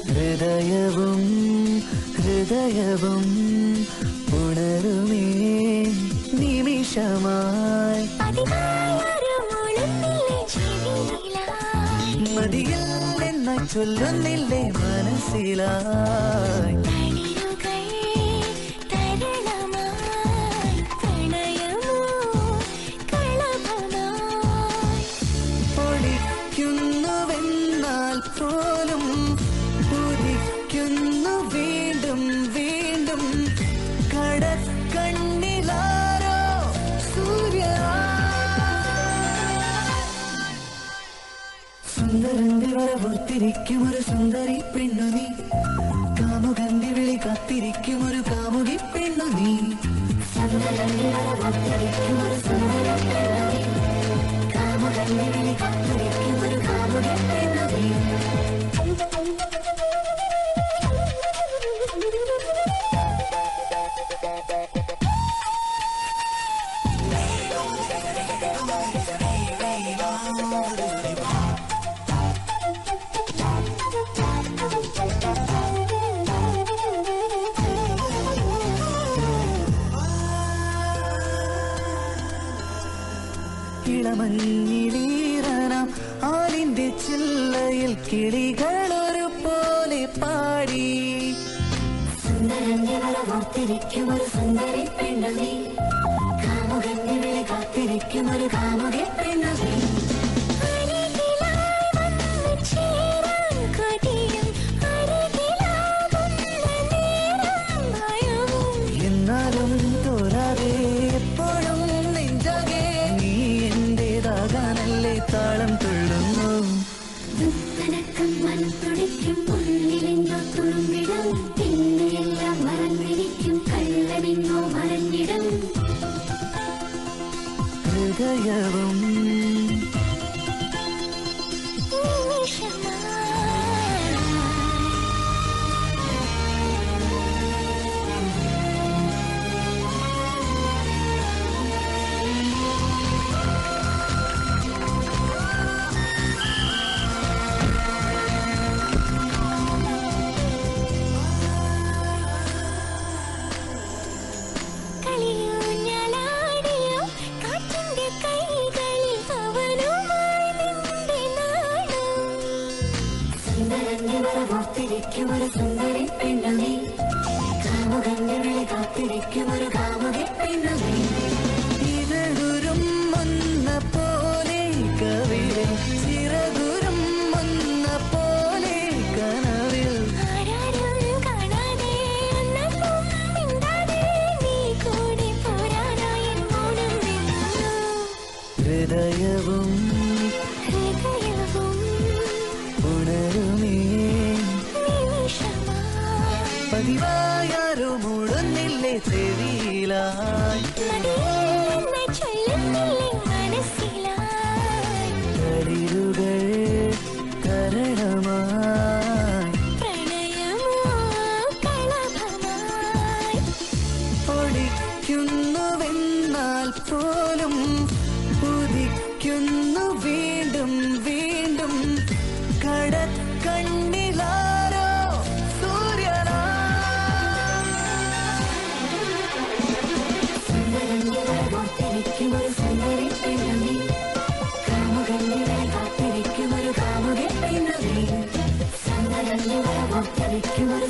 ഹൃദയവും ഹൃദയവും ഉണരുമേ നിമിഷമായി മതിയിൽ എന്ന ചൊല്ലുന്നില്ലേ മനസ്സിലായി ഒളിക്കുന്നുവെന്നാൽ പോലും ഉദിക്കുന്നു വീണ്ടും വീണ്ടും കടക്കണ്ണിലാരോ സൂര്യ സുന്ദരന്റെ വരവോർത്തിരിക്കും ഒരു സുന്ദരി പെണ്ണു നീ കാമുകന്റെ വിളി കാത്തിരിക്കും ഒരു കാമുകി പെണ്ണു നീ സുന്ദരന്റെ വരവോർത്തിരിക്കും ഒരു സുന്ദരി പെണ്ണു നീ കാമുകന്റെ വിളി കാത്തിരിക്കും ഒരു കാമുകി പെണ്ണു നീ ഇളമഞ്ഞിലീറനാം ആലിന്റെ ചില്ലയിൽ കിളികളൊരു പോലെ പാടി സുന്ദരന്റെ വരവോർത്തിരിക്കും ഒരു സുന്ദരി പെണ്ണു നീ കാമുകന്റെ വിളി കാത്തിരിക്കും ഒരു കാമുകി പെണ്ണു നീ എന്നാലും തോരാതെ എപ്പോഴും നെഞ്ചാകെ നീ എന്റേതാകാനല്ലേ താളം തുള്ളുന്നു മനത്തുടിക്കും ഉള്ളിലെന്തോ തുളുമ്പിടും പിന്നെയെല്ലാം മറന്നിരിക്കും കള്ളനെങ്ങോ മറഞ്ഞിടും ഹൃദയവും കാത്തിരിക്കും ഒരു സുന്ദരി പെണ്ണു നീ കാമുകന്റെ വിളി കാത്തിരിക്കും ഒരു കാമുകി പെണ്ണു നീ ഇരകുരും ഒന്ന പോലെ കവിളിൽ ചിറകുരും ഒന്ന പോലെ കനവിൽ ഹൃദയവും ഉണരുമേ പതിവായാരോ മൂടുന്നില്ലേ ചെവിയിലായി കളിരുകൾ കരണമായി ഒളിക്കുന്നുവെന്നാൽ പോലും ഉദിക്കുന്നു വീണ്ടും വീണ്ടും കടക്കണ്ണിലാരോ സൂര്യനാ കാത്തിരിക്കും ഒരു സുന്ദരി പെണ്ണു നീ കാമുകന്റെ വിളി കാത്തിരിക്കും ഒരു കാമുകി പെണ്ണു നീ സുന്ദരന്റെ വരവോർത്തിരിക്കും ഒരു